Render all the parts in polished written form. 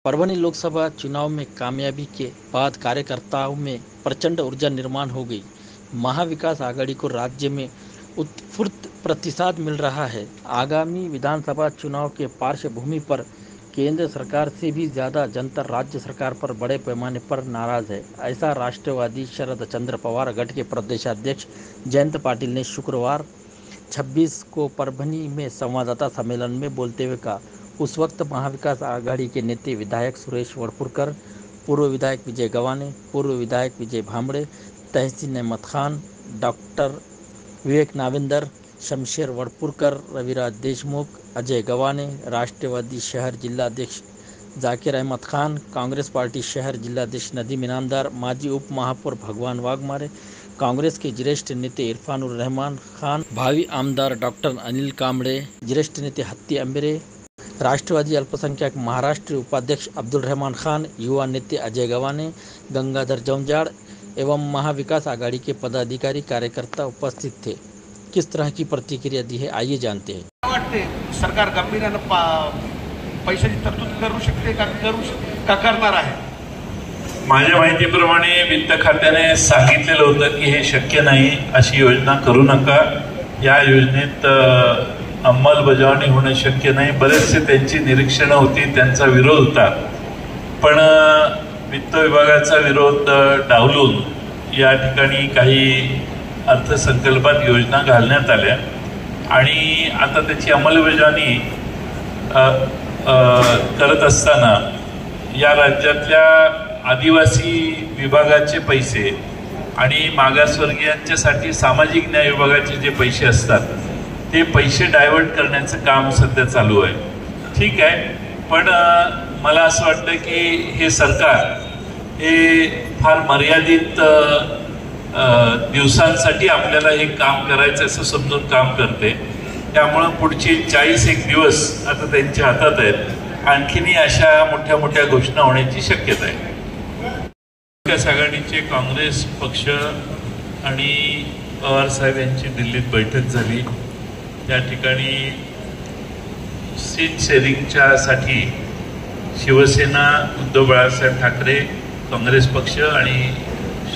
परभनी लोकसभा चुनाव में कामयाबी के बाद कार्यकर्ताओं में प्रचंड ऊर्जा निर्माण हो गई। महाविकास आघाड़ी को राज्य में उत्स्फूर्त प्रतिसाद मिल रहा है। आगामी विधानसभा चुनाव के पार्श्वभूमि पर केंद्र सरकार से भी ज़्यादा जनता राज्य सरकार पर बड़े पैमाने पर नाराज है। ऐसा राष्ट्रवादी शरद चंद्र पवार गठ के प्रदेशाध्यक्ष जयंत पाटिल ने शुक्रवार 26 को परभनी में संवाददाता सम्मेलन में बोलते हुए कहा। उस वक्त महाविकास आघाड़ी के नेता विधायक सुरेश वड़पुरकर, पूर्व विधायक विजय गवाने, पूर्व विधायक विजय भांबड़े, तहसीन अहमद खान, डॉक्टर विवेक नाविंदर, शमशेर वड़पुरकर, रविराज देशमुख, अजय गवाने, राष्ट्रवादी शहर जिलाध्यक्ष जाकिर अहमद खान, कांग्रेस पार्टी शहर जिलाध्यक्ष नदीम इनामदार, माजी उप महापौर भगवान वाघमारे, कांग्रेस के ज्येष्ठ नेते इरफानुर रहमान खान, भावी आमदार डॉक्टर अनिल कांबळे, ज्येष्ठ नेते हत्ती अंबेरे, राष्ट्रवादी अल्पसंख्याक महाराष्ट्र उपाध्यक्ष अब्दुल रहमान खान, युवा नेते अजय गवाने, गंगाधर जौंजाड़ एवं महाविकास आघाड़ी के पदाधिकारी कार्यकर्ता उपस्थित थे। किस तरह की प्रतिक्रिया दी है, आइए जानते हैं। वाटते सरकार गंभीर्याने पैशाची तरतूद करू शकते का करणार आहे? माझ्या माहितीप्रमाणे वित्त खात्याने सांगितलेलं होतं की हे शक्य नाही, अशी योजना करू नका, या योजनेत अंमलबजावणी होणं शक्य नाही। बरेचसे त्यांची निरीक्षणं होती, त्यांचा विरोध होता, पण वित्त विभागाचा विरोध डावलून या ठिकाणी काही अर्थसंकल्पात योजना घालण्यात आल्या आणि आता त्याची अंमलबजावणी करत असताना या राज्यातल्या आदिवासी विभागाचे पैसे आणि मागासवर्गीयांच्यासाठी सामाजिक न्याय विभागाचे जे पैसे असतात ते पैसे डायव्हर्ट करण्याचं काम सध्या चालू आहे। ठीक आहे, पण मला असं वाटतं की हे सरकार हे फार मर्यादित दिवसांसाठी आपल्याला हे काम करायचं असं समजून काम करते। त्यामुळे पुढचे 40-1 दिवस आता त्यांच्या हातात आहेत। आणखीनही अशा मोठ्या मोठ्या घोषणा होण्याची शक्यता आहे। विकास आघाडीचे काँग्रेस पक्ष आणि पवार साहेब यांची दिल्लीत बैठक झाली। त्या ठिकाणी सीट शेअरिंगच्या साठी शिवसेना, उद्धव बाळासाहेब ठाकरे काँग्रेस पक्ष आणि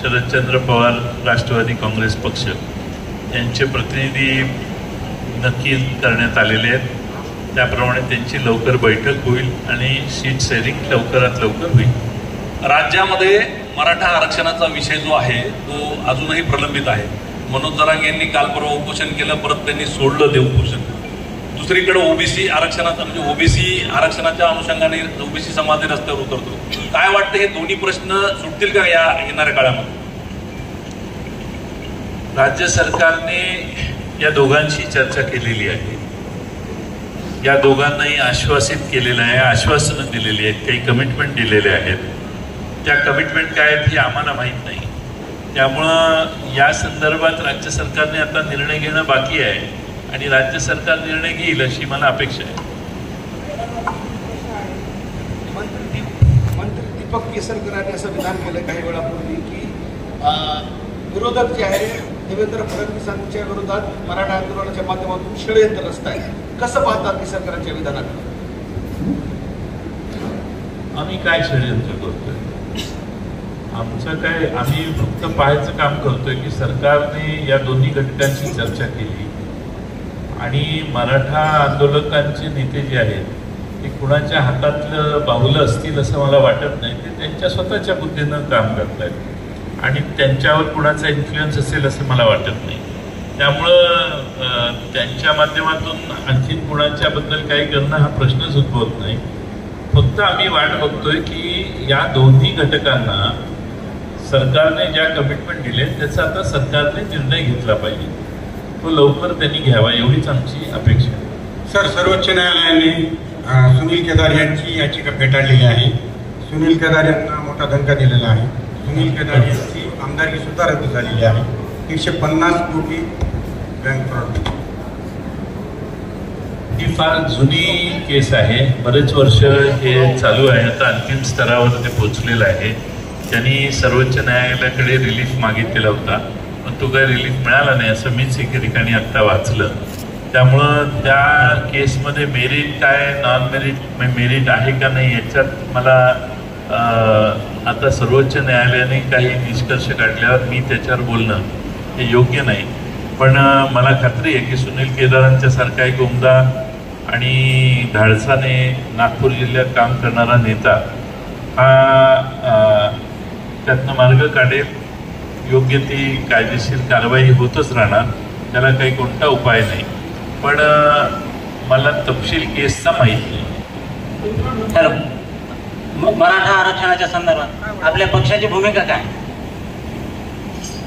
शरदचंद्र पवार राष्ट्रवादी काँग्रेस पक्ष यांचे प्रतिनिधी नक्की करण्यात आलेले आहेत। त्याप्रमाणे त्यांची लवकर बैठक होईल आणि सीट शेअरिंग लवकरात लवकर होईल। राज्यामध्ये मराठा आरक्षणाचा विषय जो आहे तो अजूनही प्रलंबित आहे। मनोज जरांगे यांनी काल परवा उपोषण केलं, परत त्यांनी सोडलं ते उपोषण। दुसरीकडे ओबीसी आरक्षणाचा म्हणजे ओबीसी आरक्षणाच्या अनुषंगाने ओबीसी समाज रस्त्यावर उतरतो। काय वाटतं, हे दोन्ही प्रश्न सुटतील का या येणाऱ्या काळामध्ये? राज्य सरकारने या दोघांशी चर्चा केलेली आहे, या दोघांनाही आश्वासित केलेलं आहे, आश्वासनं दिलेली आहेत, काही कमिटमेंट दिलेले आहेत। त्या कमिटमेंट काय आहेत हे आम्हाला माहीत नाही। त्यामुळं या संदर्भात राज्य सरकारने आता निर्णय घेणं बाकी आहे आणि राज्य सरकार निर्णय घेईल अशी मला अपेक्षा आहे। मंत्री दीपक केसरकरांनी असं विधान केलं काही वेळापूर्वी की विरोधक जे आहे देवेंद्र फडणवीसांच्या विरोधात मराठा आंदोलनाच्या माध्यमातून षडयंत्र रचत आहे। कसं पाहतात केसरकरांच्या विधानाकडे? आम्ही काय षडयंत्र करतोय? आमचं काय, आम्ही फक्त पाहायचं काम करतोय की सरकारने या दोन्ही घटकांची चर्चा केली आणि मराठा आंदोलकांचे नेते जे आहेत ते कुणाच्या हातातलं बाहुलं असतील असं मला वाटत नाही। ते त्यांच्या स्वतःच्या बुद्धीनं काम करतायत आणि त्यांच्यावर कुणाचा इन्फ्लुएन्स असेल असं मला वाटत नाही। त्यामुळं त्यांच्या माध्यमातून आणखीन कुणाच्याबद्दल काही करणं हा प्रश्नच उद्भवत नाही। फक्त आम्ही वाट बघतोय की या दोन्ही घटकांना सरकारने ज्या कमिटमेंट दिले त्याचा आता सरकारने निर्णय घेतला पाहिजे, तो लवकर त्यांनी घ्यावा एवढीच आमची अपेक्षा आहे। सर, सर्वोच्च न्यायालयाने सुनील केदार यांची याचिका फेटाळलेली आहे। सुनील केदार यांना मोठा धक्का दिलेला आहे। सुनील केदार यांची आमदारकी सुद्धा रद्द झालेली आहे। 150 कोटी बँक फ्रॉड ही फार जुनी केस आहे, बरेच वर्ष हे चालू आहे, आता अंतिम स्तरावर ते पोहोचलेलं आहे। त्यांनी सर्वोच्च न्यायालयाकडे रिलीफ मागितलेला होता, पण तो काही रिलीफ मिळाला नाही असं मीच एके ठिकाणी आत्ता वाचलं। त्यामुळं त्या केसमध्ये मेरिट काय नॉन मेरिट आहे का नाही याच्यात मला आता सर्वोच्च न्यायालयाने काही निष्कर्ष काढल्यावर मी त्याच्यावर बोलणं हे योग्य नाही. पण मला खात्री आहे की सुनील केदारांच्या सारखा एक उमदा आणि धाडसाने नागपूर जिल्ह्यात काम करणारा नेता हा त्यातनं मार्ग काढेल. योग्य ती कायदेशीर कारवाई होतच राहणार, त्याला काही कोणता उपाय नाही. पण मला तपशील केसचा माहीत नाही. तर मराठा आरक्षणाच्या संदर्भात आपल्या पक्षाची भूमिका काय?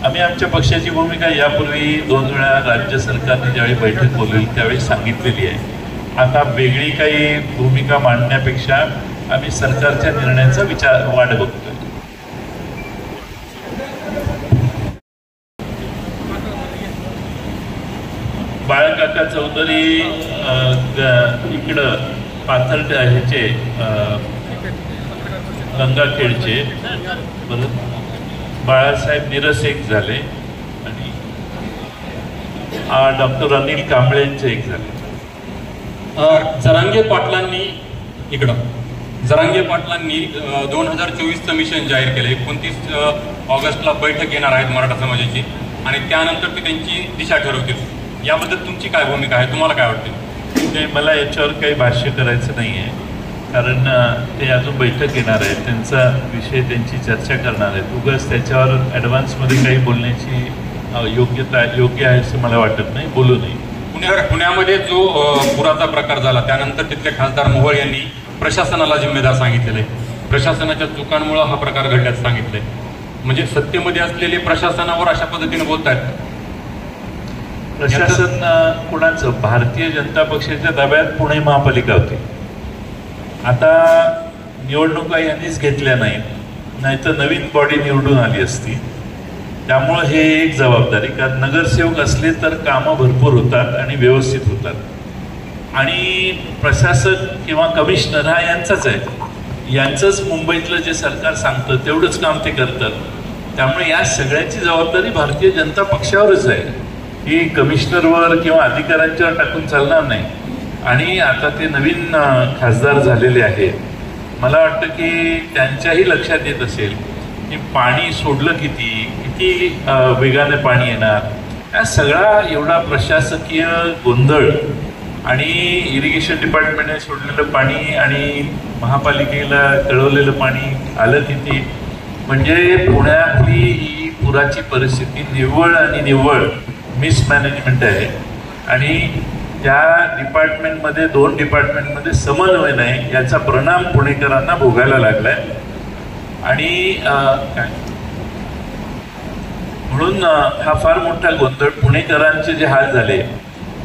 आम्ही आमच्या पक्षाची भूमिका यापूर्वी 2 वेळा राज्य सरकारने ज्यावेळी बैठक बोलवली त्यावेळी सांगितलेली आहे. आता वेगळी काही भूमिका मांडण्यापेक्षा आम्ही सरकारच्या निर्णयाचा वाट बघतोय. बाळकाका चौधरी इकडं पाथर्ड ह्याचे गंगाखेडचे, परत बाळासाहेब निरस एक झाले आणि डॉक्टर अनिल कांबळेंचे एक झाले. जरांगे पाटलांनी 2024चं मिशन जाहीर केलं. 29 ऑगस्टला बैठक घेणार आहेत मराठा समाजाची आणि त्यानंतर ते त्यांची दिशा ठरवतील. याबद्दल तुमची काय भूमिका आहे? तुम्हाला काय वाटते? नाही, मला याच्यावर काही भाष्य करायचं नाही आहे, कारण ते अजून बैठक घेणार आहेत, त्यांचा विषय त्यांची चर्चा करणार आहेत. उगाच त्याच्यावर ॲडव्हान्समध्ये काही बोलण्याची योग्य आहे असं मला वाटत नाही, बोलू नये. पुण्यामध्ये जो पुराचा प्रकार झाला त्यानंतर तिथले खासदार मोहोळ यांनी प्रशासनाला जिम्मेदार सांगितलेलं आहे. प्रशासनाच्या चुकांमुळे हा प्रकार घडल्याचं सांगितलंय. म्हणजे सत्तेमध्ये असलेले प्रशासनावर अशा पद्धतीने बोलत आहेत. प्रशासन कुणाचं? भारतीय जनता पक्षाच्या ताब्यात पुणे महापालिका होती. आता निवडणुका यांनीच घेतल्या नाहीत, नाहीतर नवीन बॉडी निवडून आली असती. त्यामुळं हे एक जबाबदारी, कारण नगरसेवक असले तर कामं भरपूर होतात आणि व्यवस्थित होतात. आणि प्रशासक किंवा कमिशनर हा यांचाच आहे, यांचंच मुंबईतलं जे सरकार सांगतं तेवढंच काम ते करतात. त्यामुळे या सगळ्याची जबाबदारी भारतीय जनता पक्षावरच आहे. ही कमिशनरवर किंवा अधिकाऱ्यांच्यावर टाकून चालणार नाही. आणि आता ते नवीन खासदार झालेले आहेत, मला वाटतं की त्यांच्याही लक्षात येत असेल की पाणी सोडलं किती वेगाने पाणी येणार. हा सगळा एवढा प्रशासकीय गोंधळ आणि इरिगेशन डिपार्टमेंटने सोडलेलं पाणी आणि महापालिकेला कळवलेलं पाणी आलं किती, म्हणजे पुण्यातली ही पुराची परिस्थिती निव्वळ मिसमॅनेजमेंट आहे. आणि त्या डिपार्टमेंटमध्ये 2 डिपार्टमेंटमध्ये समन्वय नाही, याचा परिणाम पुणेकरांना भोगायला लागलाय. आणि काय म्हणून हा फार मोठा गोंधळ. पुणेकरांचे जे हाल झाले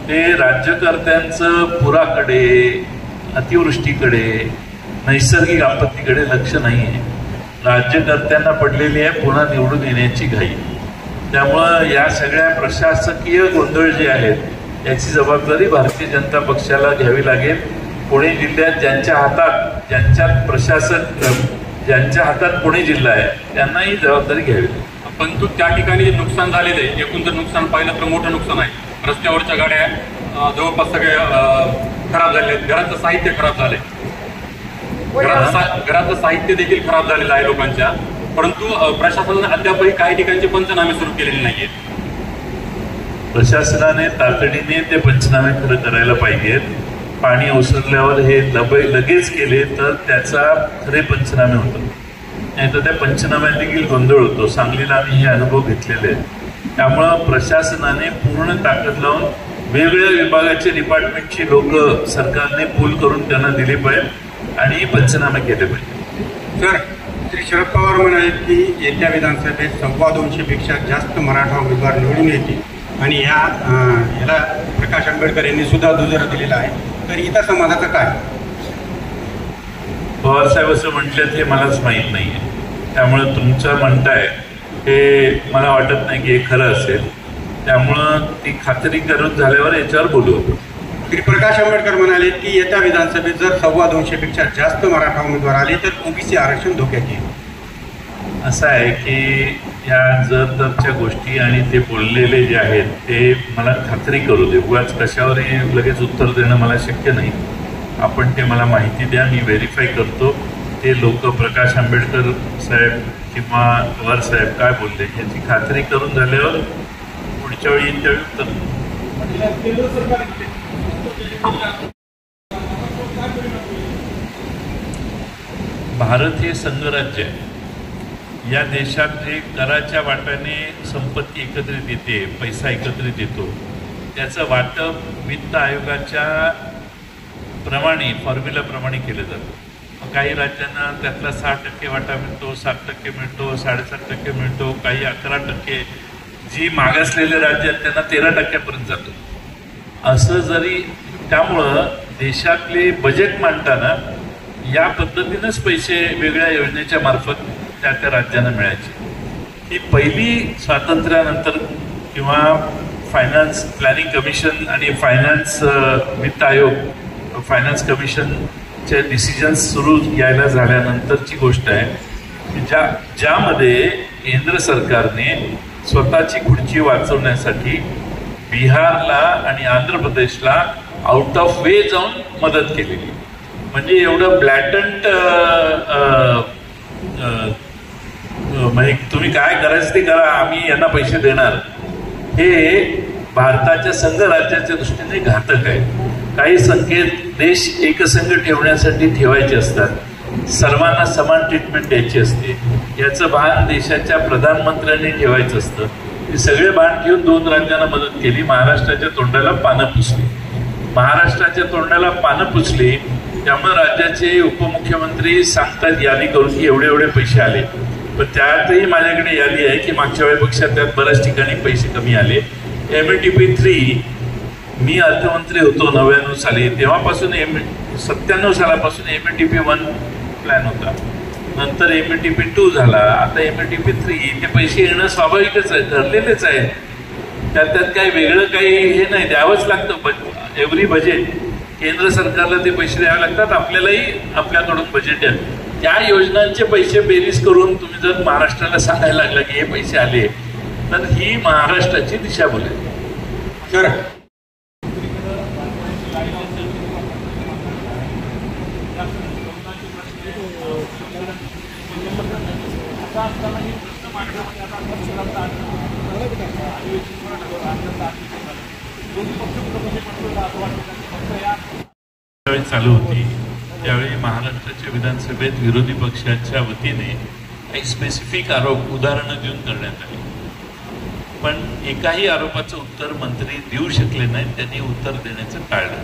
ते राज्यकर्त्यांचं पुराकडे, अतिवृष्टीकडे, नैसर्गिक आपत्तीकडे लक्ष नाही आहे. राज्यकर्त्यांना पडलेली आहे पुन्हा निवडून येण्याची घाई. त्यामुळं या सगळ्या प्रशासकीय गोंधळ जे आहेत याची जबाबदारी भारतीय जनता पक्षाला घ्यावी लागेल. पुणे जिल्ह्यात ज्यांच्या हातात पुणे जिल्हा आहे त्यांनाही जबाबदारी घ्यावी लागेल. परंतु त्या ठिकाणी जे नुकसान झालेलं आहे, एकूण जर नुकसान पाहिलं तर मोठं नुकसान आहे. रस्त्यावरच्या गाड्या जवळपास सगळे खराब झाले आहेत. घराचं साहित्य खराब झालंय. घराचं साहित्य देखील खराब झालेलं आहे लोकांच्या. परंतु प्रशासनाने अद्यापही काही ठिकाणचे पंचनामे सुरू केलेले नाहीयेत. प्रशासनाने तातडीने ते पंचनामे खरं करायला पाहिजेत. पाणी ओसरल्यावर हे लगेच केले तर त्याचा खरे पंचनामे होतात, नाही तर त्या पंचनाम्यात देखील गोंधळ होतो. सांगलीला आम्ही हे अनुभव घेतलेले आहेत. त्यामुळं प्रशासनाने पूर्ण ताकद लावून वेगवेगळ्या विभागाचे डिपार्टमेंटची लोक सरकारने पूल करून त्यांना दिले पाहिजे आणि पंचनामे केले पाहिजे. सर, श्री शरद पवार म्हणाले की येत्या विधानसभेत 225 पेक्षा जास्त मराठा उमेदवार निवडून येतील आणि याला प्रकाश आंबेडकर यांनी सुद्धा दुजोरा दिलेला आहे. तर इतर समाजाचं काय? पवारसाहेब असं म्हटलं ते मलाच माहीत नाही आहे. त्यामुळं तुमचं म्हणताय हे मला वाटत नाही की हे खरं असेल. त्यामुळं ती खात्री करून झाल्यावर याच्यावर बोलू. श्री प्रकाश आंबेडकर म्हणाले की येत्या विधानसभेत जर 225 पेक्षा जास्त मराठा उमेदवार आले तर ओबीसी आरक्षण धोक्यात येईल. असं आहे की ह्या जर तरच्या गोष्टी आणि ते बोललेले जे आहेत ते मला खात्री करू दे. उगाच कशावरही लगेच उत्तर देणं मला शक्य नाही. आपण ते मला माहिती द्या, मी व्हेरीफाय करतो. ते लोक प्रकाश आंबेडकर साहेब किंवा पवार साहेब काय बोलले याची खात्री करून झाल्यावर पुढच्या वेळी येईल त्यावेळी उत्तर. भारत हे संघराज्य आहे. या देशात जे कराच्या वाट्याने संपत्ती एकत्रित येते, पैसा एकत्रित येतो, त्याचं वाटप वित्त आयोगाच्या प्रमाणे फॉर्म्युलाप्रमाणे केलं जातं. काही राज्यांना त्यातला 6% वाटा मिळतो, 7% मिळतो, 7.5% मिळतो, काही 11%. जी मागासलेले राज्य आहेत त्यांना 13% जातो. असं जरी त्यामुळं देशातले बजेट मांडताना या पद्धतीनंच पैसे वेगळ्या योजनेच्या मार्फत त्या त्या राज्यांना मिळायचे. ही पहिली स्वातंत्र्यानंतर किंवा फायनान्स प्लॅनिंग कमिशन आणि फायनान्स वित्त आयोग फायनान्स कमिशनचे डिसिजन्स सुरू यायला झाल्यानंतरची गोष्ट आहे ज्यामध्ये केंद्र सरकारने स्वतःची खुर्ची वाचवण्यासाठी बिहारला आणि आंध्र प्रदेशला आउट ऑफ वे जाऊन मदत केलेली. म्हणजे एवढं ब्लॅटंट म्हणजे तुम्ही काय करायचं ते करा, आम्ही यांना पैसे देणार, हे भारताच्या संघ राज्याच्या दृष्टीने घातक आहे. काही संकेत देश एकसंघ ठेवण्यासाठी ठेवायचे असतात, सर्वांना समान ट्रीटमेंट द्यायची असते, याचं भान देशाच्या प्रधानमंत्र्यांनी ठेवायचं असतं. हे सगळे भान ठेवून 2 राज्यांना मदत केली. महाराष्ट्राच्या तोंडाला पानं पुसली. महाराष्ट्राच्या तोंडाला पानं पुसली त्यामुळे राज्याचे उपमुख्यमंत्री सांगतात यादी करून की एवढे एवढे पैसे आले. पण त्यातही माझ्याकडे यादी आहे की मागच्या वेळेपेक्षा त्यात बऱ्याच ठिकाणी पैसे कमी आले. MTP 3 मी अर्थमंत्री होतो 99 साली, तेव्हापासून 97 सालापासून MTP 1 प्लॅन होता, नंतर MTP 2 झाला, आता MTP 3. ते पैसे येणं स्वाभाविकच आहे, ठरलेलेच आहे. त्यात काही वेगळं काही हे नाही, द्यावंच लागतं. एव्हरी बजेट केंद्र सरकारला ते पैसे द्यावे लागतात, आपल्यालाही आपल्याकडून बजेट आहे. त्या योजनांचे पैसे बेरीज करून तुम्ही जर महाराष्ट्राला सांगायला लागला की हे पैसे आले तर ही महाराष्ट्राची दिशाभूल आहे. त्यावेळी चालू होती त्यावेळी महाराष्ट्राच्या विधानसभेत विरोधी पक्षाच्या वतीने काही स्पेसिफिक आरोप उदाहरणं देऊन करण्यात आली. पण एकाही आरोपाचं उत्तर मंत्री देऊ शकले नाहीत, त्यांनी उत्तर देण्याचं टाळलं.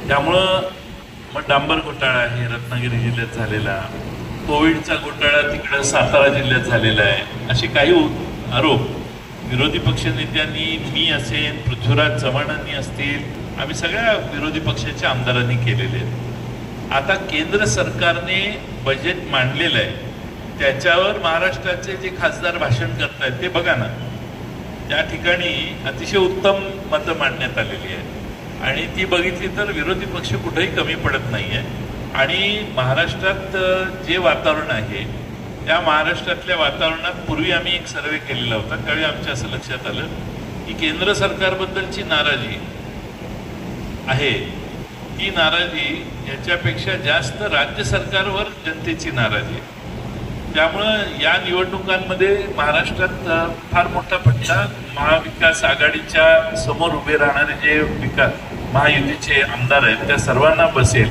त्यामुळं मग डांबर घोटाळा आहे रत्नागिरी जिल्ह्यात झालेला, कोविडचा घोटाळा तिकडं सातारा जिल्ह्यात झालेला आहे, असे काही आरोप विरोधी पक्षनेत्यांनी, मी असेल, पृथ्वीराज चव्हाणांनी असतील, आम्ही सगळ्या विरोधी पक्षाच्या आमदारांनी केलेले आहेत. आता केंद्र सरकारने बजेट मांडलेलं आहे, त्याच्यावर महाराष्ट्राचे जे खासदार भाषण करतायत ते बघा ना. त्या ठिकाणी अतिशय उत्तम मतं मांडण्यात आलेली आहेत आणि ती बघितली तर विरोधी पक्ष कुठेही कमी पडत नाही आहे. आणि महाराष्ट्रात जे वातावरण आहे त्या महाराष्ट्रातल्या वातावरणात पूर्वी आम्ही एक सर्वे केलेला होता, त्यावेळी आमच्या असं लक्षात आलं की केंद्र सरकारबद्दलची नाराजी आहे, ती नाराजी याच्यापेक्षा जास्त राज्य सरकारवर जनतेची नाराजी आहे. त्यामुळं या निवडणुकांमध्ये महाराष्ट्रात फार मोठा फटका महाविकास आघाडीच्या समोर उभे राहणारे जे महायुतीचे आमदार आहेत त्या सर्वांना बसेल.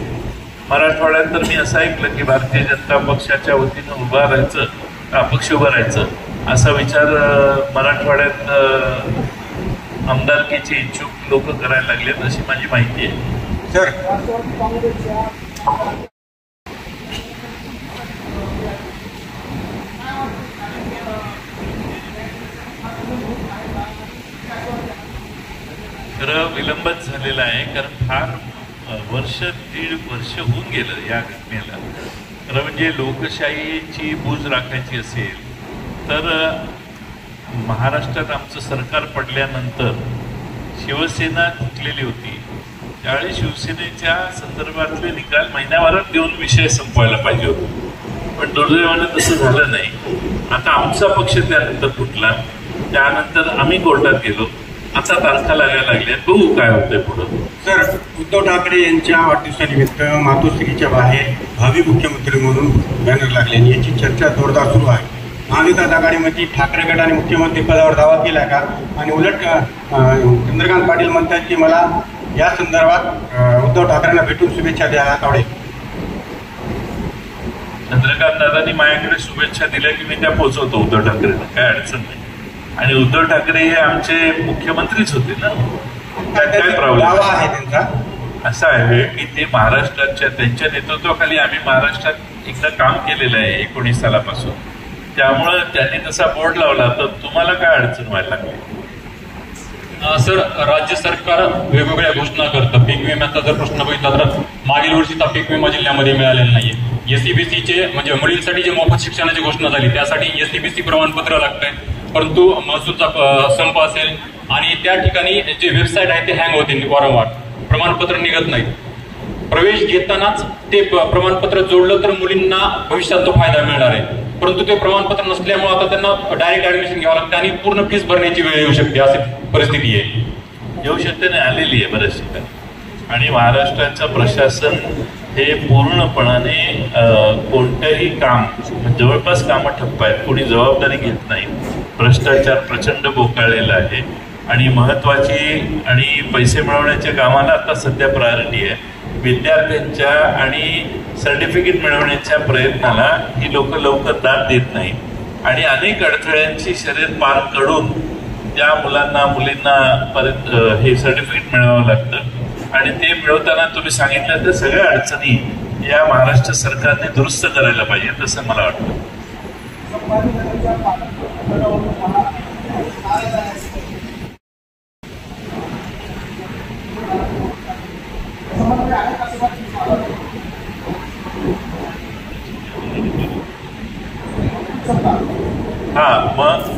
मराठवाड्यात तर मी असं ऐकलं की भारतीय जनता पक्षाच्या वतीनं उभा राहायचं, अपक्ष उभं राहायचं असा विचार मराठवाड्यात आमदारकीचे इच्छुक लोक करायला लागलेत अशी माझी माहिती आहे. सर खरं विलंबच झालेला आहे, कारण फार 1.5 वर्ष होऊन गेलं या घटनेला. खरं म्हणजे लोकशाहीची बूज राखायची असेल तर महाराष्ट्रात आमचं सरकार पडल्यानंतर शिवसेना फुटलेली होती, त्यावेळी शिवसेनेच्या संदर्भातले निकाल महिन्याभरात देऊन विषय संपवायला पाहिजे होते. पण दुर्दैवानं तसं झालं नाही. आता आमचा पक्ष त्यानंतर फुटला, त्यानंतर आम्ही कोर्टात गेलो, आता तारखा लागायला लागल्या, बघू काय होतंय पुढं. सर, उद्धव ठाकरे यांच्या वाढदिवसानिमित्त मातोश्रीच्या बाहेर भावी मुख्यमंत्री म्हणून बॅनर लागल्याने याची चर्चा जोरदार सुरू आहे. महाविकास आघाडीमध्ये ठाकरे गटाने मुख्यमंत्री पदावर दावा केला का? आणि उलट चंद्रकांत पाटील म्हणतात की मला या संदर्भात उद्धव ठाकरेंना भेटून शुभेच्छा द्यायला आवडेल. चंद्रकांत दादांनी माझ्याकडे शुभेच्छा दिल्या की मी त्या पोहोचवतो उद्धव ठाकरेंना, काय अडचण नाही. आणि उद्धव ठाकरे हे आमचे मुख्यमंत्रीच होते ना, काय प्रॉब्लेम आहे त्यांचा? असं आहे की ते महाराष्ट्राच्या त्यांच्या नेतृत्वाखाली आम्ही महाराष्ट्रात एकदा काम केलेलं आहे 19 सालापासून, त्यामुळं त्यांनी तसा बोर्ड लावला तर तुम्हाला काय अडचण व्हायला लागली? सर, राज्य सरकार वेगवेगळ्या घोषणा करतं. पीक विम्याचा जर प्रश्न बघितला तर मागील वर्षीचा पीक विमा जिल्ह्यामध्ये मिळालेला नाहीये. एसईबीसीचे म्हणजे मुलींसाठी जे मोफत शिक्षणाची घोषणा झाली त्यासाठी एसईबीसी प्रमाणपत्र लागतंय, परंतु महसूलचा संप असेल आणि त्या ठिकाणी जे वेबसाईट आहे ते हँग होते वारंवार, प्रमाणपत्र निघत नाही. प्रवेश घेतानाच ते प्रमाणपत्र जोडलं तर मुलींना भविष्यात तो फायदा मिळणार आहे, परंतु ते प्रमाणपत्र नसल्यामुळे आता त्यांना डायरेक्ट ऍडमिशन घ्यावं लागतं आणि पूर्ण फीस भरण्याची वेळ येऊ शकते, अशी परिस्थिती आहे. येऊ शकते नाही, आलेली आहे बऱ्याच ठिकाणी. आणि महाराष्ट्राचं प्रशासन हे पूर्णपणाने कोणत्याही काम, जवळपास कामं ठप्प आहेत, कोणी जबाबदारी घेत नाही. भ्रष्टाचार प्रचंड बोकाळलेला आहे आणि महत्वाची आणि पैसे मिळवण्याच्या कामाला आता सध्या प्रायोरिटी आहे. विद्यार्थ्यांच्या आणि सर्टिफिकेट मिळवण्याच्या प्रयत्नाला ही लोक लवकर दाद देत नाहीत आणि अनेक अडथळ्यांची शर्यत पार करून त्या मुलांना मुलींना परत हे सर्टिफिकेट मिळवावं लागतं आणि ते मिळवताना तुम्ही सांगितलं तर सगळ्या अडचणी या महाराष्ट्र सरकारने दुरुस्त करायला पाहिजे तसं मला वाटतं. हा मग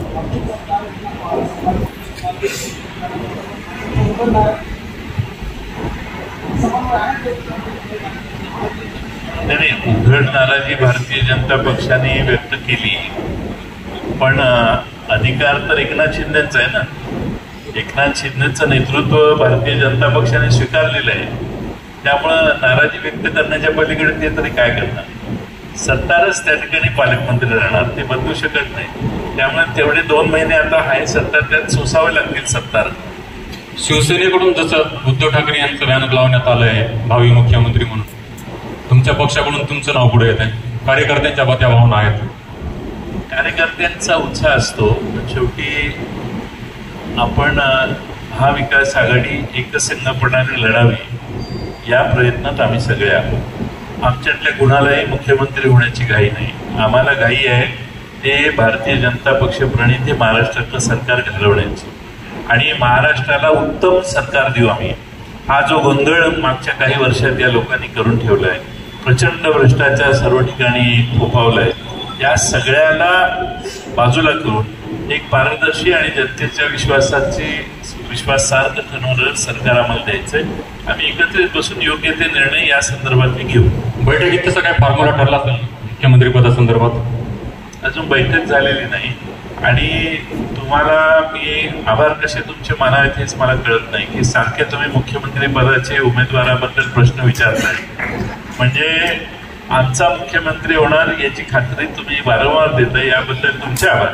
नाही, उघड नाराजी भारतीय जनता पक्षाने व्यक्त केली, पण अधिकार तर एकनाथ शिंदेचा आहे ना. एकनाथ शिंदेचं नेतृत्व भारतीय जनता पक्षाने स्वीकारलेलं आहे, त्यामुळं नाराजी व्यक्त करण्याच्या पलीकडे ते तरी काय करणार. सत्तारच त्या ठिकाणी पालकमंत्री राहणार, ते बदलू शकत नाही. त्यामुळे तेवढे 2 महिने आता आहे सत्ता, त्यात सोसावे लागतील सत्तार. शिवसेनेकडून जसं उद्धव ठाकरे यांचं बॅनर लावण्यात आलं आहे भावी मुख्यमंत्री म्हणून, तुमच्या पक्षाकडून तुमचं नाव पुढे येत आहे, कार्यकर्त्यांच्या त्या भावना आहेत. कार्यकर्त्यांचा उत्साह असतो, शेवटी आपण महाविकास आघाडी एकसंघपणाने लढावी या प्रयत्नात आम्ही सगळे आहोत. आमच्यातल्या कुणालाही मुख्यमंत्री होण्याची घाई नाही. आम्हाला घाई आहे ते भारतीय जनता पक्ष प्रणित हे महाराष्ट्रातलं सरकार घालवण्याची आणि महाराष्ट्राला उत्तम सरकार देऊ आम्ही. हा जो गोंधळ मागच्या काही वर्षात या लोकांनी करून ठेवला आहे, प्रचंड भ्रष्टाचार सर्व ठिकाणी फोफावलाय, या सगळ्याला बाजूला करून एक पारदर्शी आणि जनतेच्या विश्वासार्थ ठरवणारं सरकार आम्हाला द्यायचंय. आम्ही एकत्रित बसून योग्य ते निर्णय या संदर्भात घेऊ. बैठकीत तसं काय फॉर्म्युला ठरला असेल मुख्यमंत्री पदासंदर्भात? अजून बैठक झालेली नाही आणि तुम्हाला मी आभार कसे तुमचे मानावेत हेच मला कळत नाही की सारखे तुम्ही मुख्यमंत्री पदाचे उमेदवाराबद्दल प्रश्न विचारताय. म्हणजे आमचा मुख्यमंत्री होणार याची खात्री तुम्ही वारंवार देताय, याबद्दल तुमचे आभार.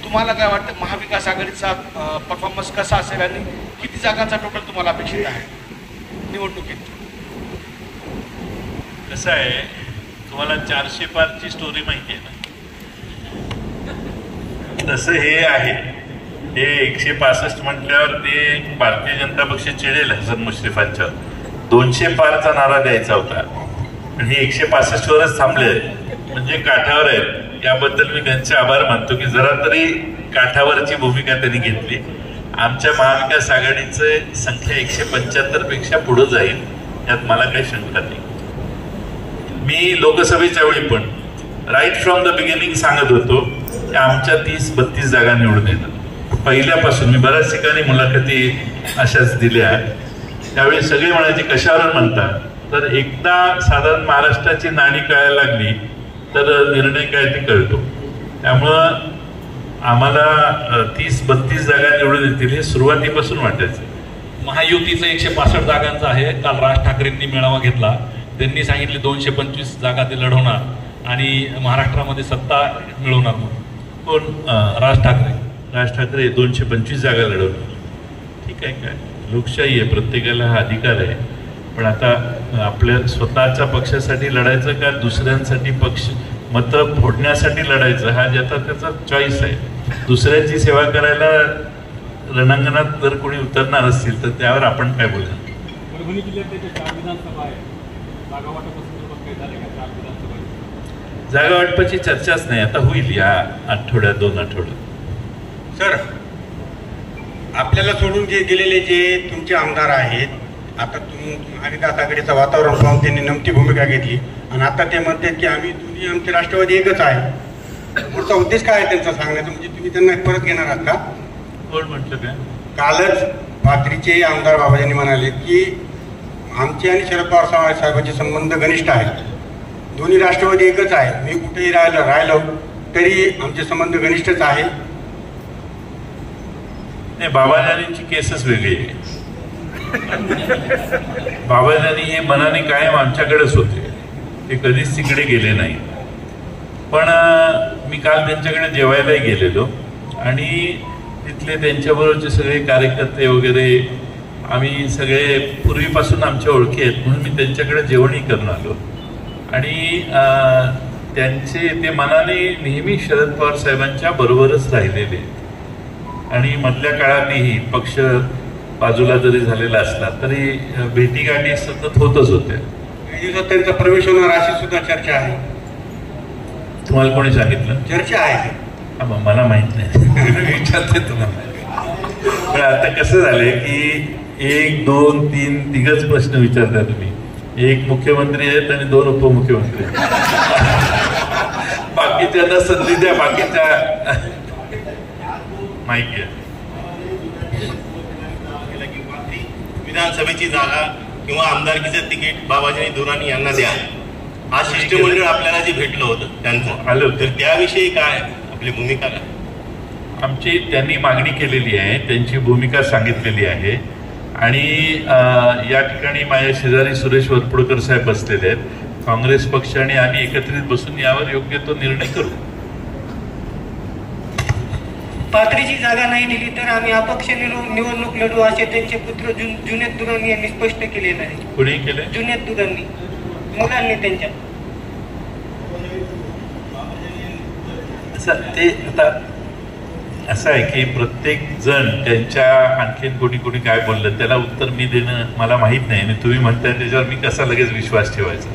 तुम्हाला काय वाटतं महाविकास आघाडीचा परफॉर्मन्स कसा असेल आणि किती जागांचा टोटल तुम्हाला अपेक्षित आहे निवडणुकीत? कसं आहे, तुम्हाला 400 पारची स्टोरी माहिती आहे ना, तसं हे आहे. हे 165 म्हटल्यावर ते भारतीय जनता पक्ष चिडेल हसन मुश्रीफांच्या 200 पारचा नारा द्यायचा होता, पण हे 165 वरच थांबले, म्हणजे काठावर आहेत. याबद्दल मी त्यांचे आभार मानतो की जरा तरी काठावरची भूमिका त्यांनी घेतली. आमच्या महाविकास आघाडीचं संख्या 175 पेक्षा पुढे जाईल, यात मला काही शंका नाही. मी लोकसभेच्या वेळी पण राईट फ्रॉम द बिगिनिंग सांगत होतो की आमच्या 30-32 जागा निवडून येणार. पहिल्यापासून मी बऱ्याच ठिकाणी मुलाखती अशाच दिल्या. त्यावेळी सगळे म्हणायचे कशावर म्हणता, तर एकदा साधारण महाराष्ट्राची नाणी कळायला लागली तर निर्णय काय ते कळतो. त्यामुळं आम्हाला 30-32 जागा निवडून येतील हे सुरुवातीपासून वाटायचं. महायुतीचं 165 जागांचं आहे. काल राज ठाकरेंनी मेळावा घेतला. त्यांनी सांगितले 225 जागा ते लढवणार आणि महाराष्ट्रामध्ये सत्ता मिळवणार म्हणून. कोण? राज ठाकरे. राज ठाकरे 225 जागा लढवणार. ठीक आहे, काय लोकशाही आहे, प्रत्येकाला हा अधिकार आहे. पण आता आपल्या स्वतःच्या पक्षासाठी लढायचं का दुसऱ्यांसाठी पक्ष मतं फोडण्यासाठी लढायचं, हा ज्याचा त्याचा चॉईस आहे. दुसऱ्याची सेवा करायला रणांगणात जर कोणी उतरणार असतील तर त्यावर आपण काय बोलणार. परभणी जिल्ह्यात 4 विधानसभा आहे. जागा वाटपासून काही झाले का? 4 विधानसभा जागा वाटपाची चर्चाच नाही, आता होईल या आठवड्यात 2 आठवड्यात. सर, आपल्याला सोडून गेलेले जे तुमचे आमदार आहेत, आता महाविकास आघाडीचं वातावरण पाहून त्यांनी नमती भूमिका घेतली आणि आता ते म्हणतात की आम्ही तुम्ही आमचे राष्ट्रवादी एकच आहे. पुढचा उद्देश काय आहे त्यांचा सांगण्याचा? म्हणजे तुम्ही त्यांना परत घेणार आहात का? कोण म्हटलं काय? कालच पाथरीचे आमदार बाबाजांनी म्हणाले की आमचे आणि शरद पवार साहेबांचे संबंध घनिष्ठ आहेत. दोन्ही राष्ट्रवादी एकच आहे. मी कुठेही राहिलो तरी आमचे संबंध घनिष्ठच आहे. नाही, बाबाजानींची केसच वेगळी आहे. बाबाजानी हे मनाने कायम आमच्याकडेच होते, ते कधीच तिकडे गेले नाही. पण मी काल त्यांच्याकडे जेवायलाही गेलेलो आणि तिथले त्यांच्याबरोबरचे सगळे कार्यकर्ते वगैरे आम्ही सगळे पूर्वीपासून आमच्या ओळखी आहेत म्हणून मी त्यांच्याकडे जेवणही करून आलो. आणि त्यांचे ते मनाने नेहमी शरद पवार साहेबांच्या बरोबरच राहिलेले आहेत आणि मधल्या काळातही पक्ष बाजूला जरी झालेला असला तरी भेटीगाठी सतत होतच होत्या. काही दिवसात त्यांचा प्रवेश होणार अशी सुद्धा चर्चा आहे. तुम्हाला कोणी सांगितलं? चर्चा आहे. मला माहित नाही, विचारते तुम्हाला. पण आता कसं झालंय की 1, 2, 3 तिघच प्रश्न विचारता तुम्ही. एक मुख्यमंत्री आहेत आणि 2 उपमुख्यमंत्री. बाकीच्यांना संधी द्या, बाकीच्या माहिती आहे. विधानसभेची जागा किंवा आमदारकीचं तिकीट बाबाजी दुराणी यांना द्या. आज शिष्टमंडळ आपल्याला जे भेटलं होतं त्यांचं आलं, तर त्याविषयी काय आपली भूमिका काय? आमची त्यांनी मागणी केलेली आहे, त्यांची भूमिका सांगितलेली आहे आणि या ठिकाणी माझ्या शेजारी सुरेश वरपुडकर साहेब बसलेले आहेत. काँग्रेस पक्ष आणि आम्ही एकत्रित बसून यावर योग्य तो निर्णय करू. पाथरीची जागा नाही दिली तर आम्ही अपक्ष निवडणूक लढू असे त्यांचे पुत्र जुनेद दुराणी यांनी स्पष्ट केलेलं आहे. कुणी केले? जुनेद दुराणी, मुलांनी त्यांच्या. ते आता असं आहे की प्रत्येक जण त्यांच्या आणखीन कोणी काय बोललं त्याला उत्तर मी देणं मला माहीत नाही आणि तुम्ही म्हणताय त्याच्यावर मी कसा लगेच विश्वास ठेवायचा.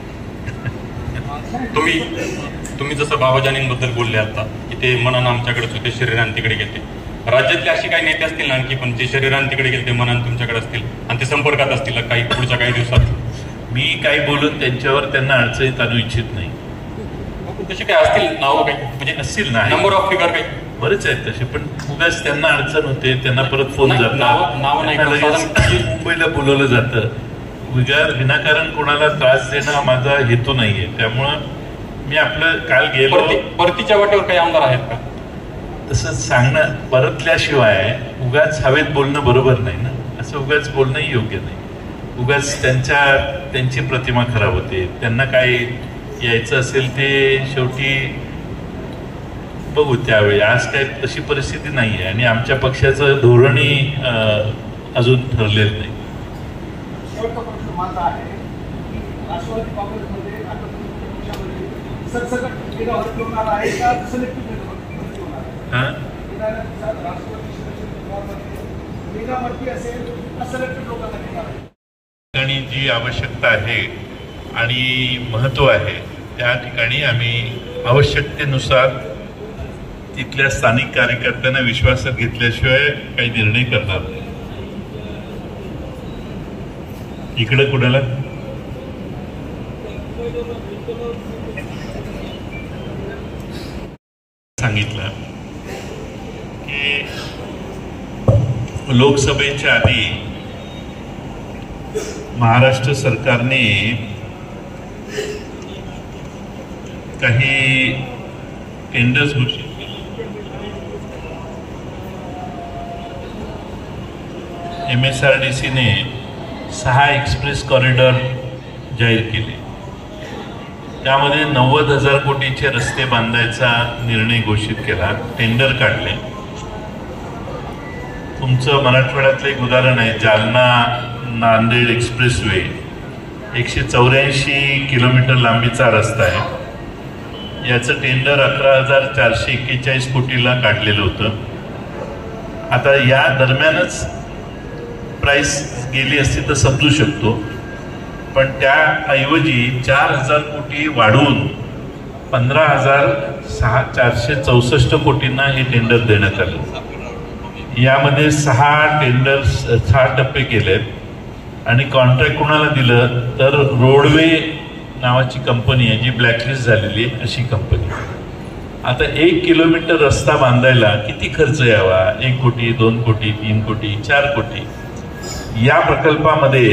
तुम्ही जसं बाबाजानींबद्दल बोलले आता की ते मनानं आमच्याकडेच होते, शरीरानं तिकडे गेले. राज्यातले असे काही नेते असतील ना आणखी पण जे शरीरानं तिकडे गेले ते मनानं तुमच्याकडे असतील आणि ते संपर्कात असतील काही पुढच्या काही दिवसात? मी काही बोलून त्यांच्यावर त्यांना अडचणीत आणू इच्छित नाही. तसे काय असतील नावं काही म्हणजे असतील ना, नंबर ऑफ फिगर काही बरेच आहेत तसे, पण उगाच त्यांना अडचण होते, त्यांना परत फोन जातात, मुंबईला बोलवलं जातं. विनाकारण कोणाला त्रास देणं माझा हेतू नाहीये. त्यामुळं मी आपलं काल गेलो. परतीच्या वाटेवर काही आमदार आहेत का? तसं सांगणं परतल्याशिवाय उगाच हवेत बोलणं बरोबर नाही ना. असं उगाच बोलणंही योग्य नाही. उगाच त्यांची प्रतिमा खराब होते. त्यांना काय यायचं असेल ते शेवटी बघू त्यावेळी. आज काय तशी परिस्थिती नाही आहे आणि आमच्या पक्षाचं धोरणही अजून ठरलेलं नाही. ठिकाणी जी आवश्यकता आहे आणि महत्व आहे त्या ठिकाणी आम्ही आवश्यकतेनुसार तिथल्या स्थानिक कार्यकर्त्यांना विश्वासात घेतल्याशिवाय काही निर्णय करणार नाही. इकडे कुणाला सांगितलं की लोकसभेच्या आधी महाराष्ट्र सरकारने काही टेंडर्स घोषित MSRDCने 6 एक्सप्रेस कॉरिडॉर जाहीर केले. त्यामध्ये 90,000 कोटीचे रस्ते बांधायचा निर्णय घोषित केला, टेंडर काढले. तुमचं मराठवाड्यातलं एक उदाहरण आहे, जालना नांदेड एक्सप्रेसवे 184 किलोमीटर लांबीचा रस्ता आहे. याचं टेंडर 11,441 कोटीला काढलेलं होतं. आता या दरम्यानच प्राइस गेली असती तर समजू शकतो, पण त्याऐवजी 4,000 कोटी वाढवून 15,464 कोटींना हे टेंडर देण्यात आलं. यामध्ये 6 टप्पे केलेत आणि कॉन्ट्रॅक्ट कोणाला दिलं तर रोडवे नावाची कंपनी आहे, जी ब्लॅकलिस्ट झालेली आहे अशी कंपनी. आता 1 किलोमीटर रस्ता बांधायला किती खर्च यावा? 1 कोटी, 2 कोटी, 3 कोटी, 4 कोटी. या प्रकल्पामध्ये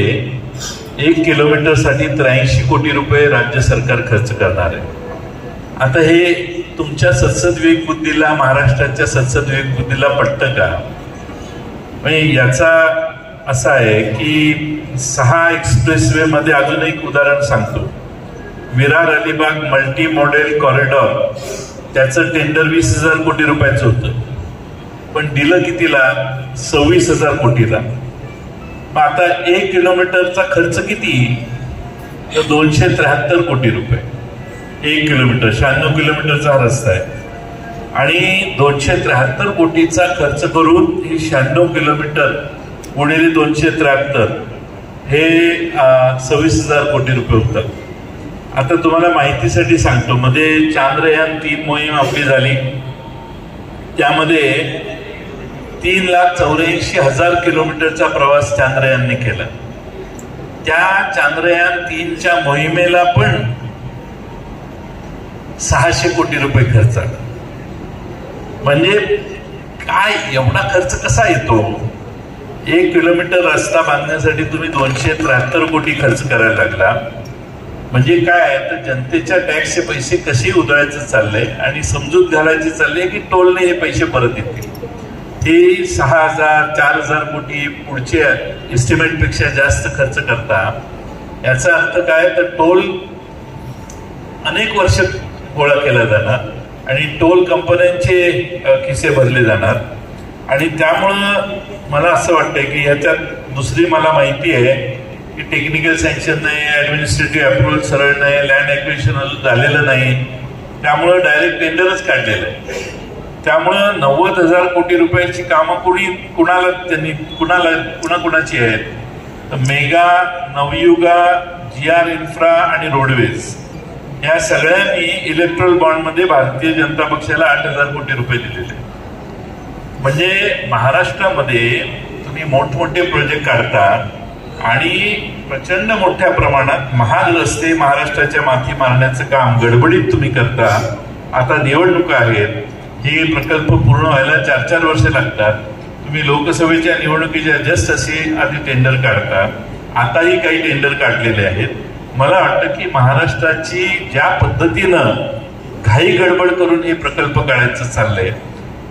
1 किलोमीटरसाठी 83 कोटी रुपये राज्य सरकार खर्च करणार आहे. आता हे तुमच्या सत्सद्विवेक बुद्धीला, महाराष्ट्राच्या सत्सद्विवेक बुद्धीला पटतं का? म्हणजे याचा असा आहे की 6 एक्सप्रेसवे मध्ये अजून एक उदाहरण सांगतो. Virar Alibag multi model corridor, त्याचं टेंडर 20,000 कोटी रुपयाचं होतं, पण दिलं कितीला? 26,000 कोटीला. आता 1 किलोमीटरचा खर्च किती? तर 273 कोटी रुपये. 1 किलोमीटर, 96 किलोमीटरचा रस्ता आहे आणि 273 कोटीचा खर्च करून हे 96 किलोमीटर गुणिले 273 हे 26,000 कोटी रुपये होतात. आता तुम्हाला माहितीसाठी सांगतो, मध्ये चांद्रयान 3 मोहीम आपली झाली, त्यामध्ये 3,84,000 किलोमीटरचा प्रवास चांद्रयानने केला. त्या चांद्रयान 3च्या मोहिमेला पण 600 कोटी रुपये खर्च आला. म्हणजे काय एवढा खर्च कसा येतो? 1 किलोमीटर रस्ता बांधण्यासाठी तुम्ही 273 कोटी खर्च करायला लागला. म्हणजे काय तर जनतेच्या टॅक्सचे पैसे कसे उधळायचं चाललंय आणि समजूत घालायचे चालले की टोलने हे पैसे परत येतील. हे 6,000 4,000 कोटी पुढच्या एस्टिमेट पेक्षा जास्त खर्च करता. याचा अर्थ काय तर टोल अनेक वर्ष गोळा केला जाणार आणि टोल कंपन्यांचे खिसे भरले जाणार. आणि त्यामुळं मला असं वाटतंय की ह्याच्यात दुसरी मला माहिती आहे की टेक्निकल सँक्शन नाही, ऍडमिनिस्ट्रेटिव्ह अप्रुव्हल सरळ नाही, लँड ॲक्विजिशन अजून झालेलं नाही, त्यामुळं डायरेक्ट टेंडरच काढलेलं आहे. त्यामुळं 90,000 कोटी रुपयाची कामं कुणाकुणाची आहेत? तर मेगा, नवयुगा, GR इन्फ्रा आणि रोडवेज या सगळ्यांनी इलेक्ट्रल बॉन्डमध्ये भारतीय जनता पक्षाला 8,000 कोटी रुपये दिलेले. म्हणजे महाराष्ट्रामध्ये तुम्ही मोठमोठे प्रोजेक्ट काढता आणि प्रचंड मोठ्या प्रमाणात महाग रस्ते महाराष्ट्राच्या माथी मारण्याचं काम गडबडीत तुम्ही करता. आता निवडणुका आहेत, हे प्रकल्प पूर्ण व्हायला 4-4 वर्ष लागतात. तुम्ही लोकसभेच्या निवडणुकीच्या जस्ट असे आधी टेंडर काढता. आताही काही टेंडर काढलेले आहेत. मला वाटतं की महाराष्ट्राची ज्या पद्धतीनं घाई गडबड करून हे प्रकल्प काढायचं चाललंय.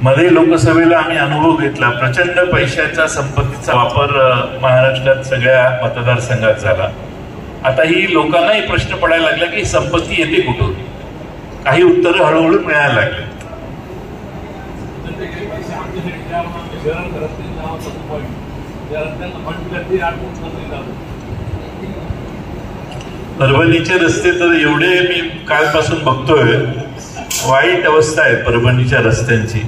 मध्ये लोकसभेला आम्ही अनुभव घेतला, प्रचंड पैशाचा संपत्तीचा वापर महाराष्ट्रात सगळ्या मतदारसंघात झाला. आता ही लोकांनाही प्रश्न पडायला लागला की संपत्ती येते कुठून? काही उत्तरं हळूहळू मिळायला लागले. परभणीचे रस्ते तर एवढे मी कालपासून बघतोय, वाईट अवस्था आहे परभणीच्या रस्त्यांची.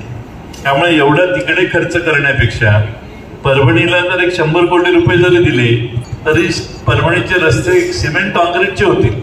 त्यामुळे एवढा तिकडे खर्च करण्यापेक्षा परभणीला जर 100 कोटी रुपये जरी दिले तरी परभणीचे रस्ते सिमेंट कॉन्क्रीटचे होतील.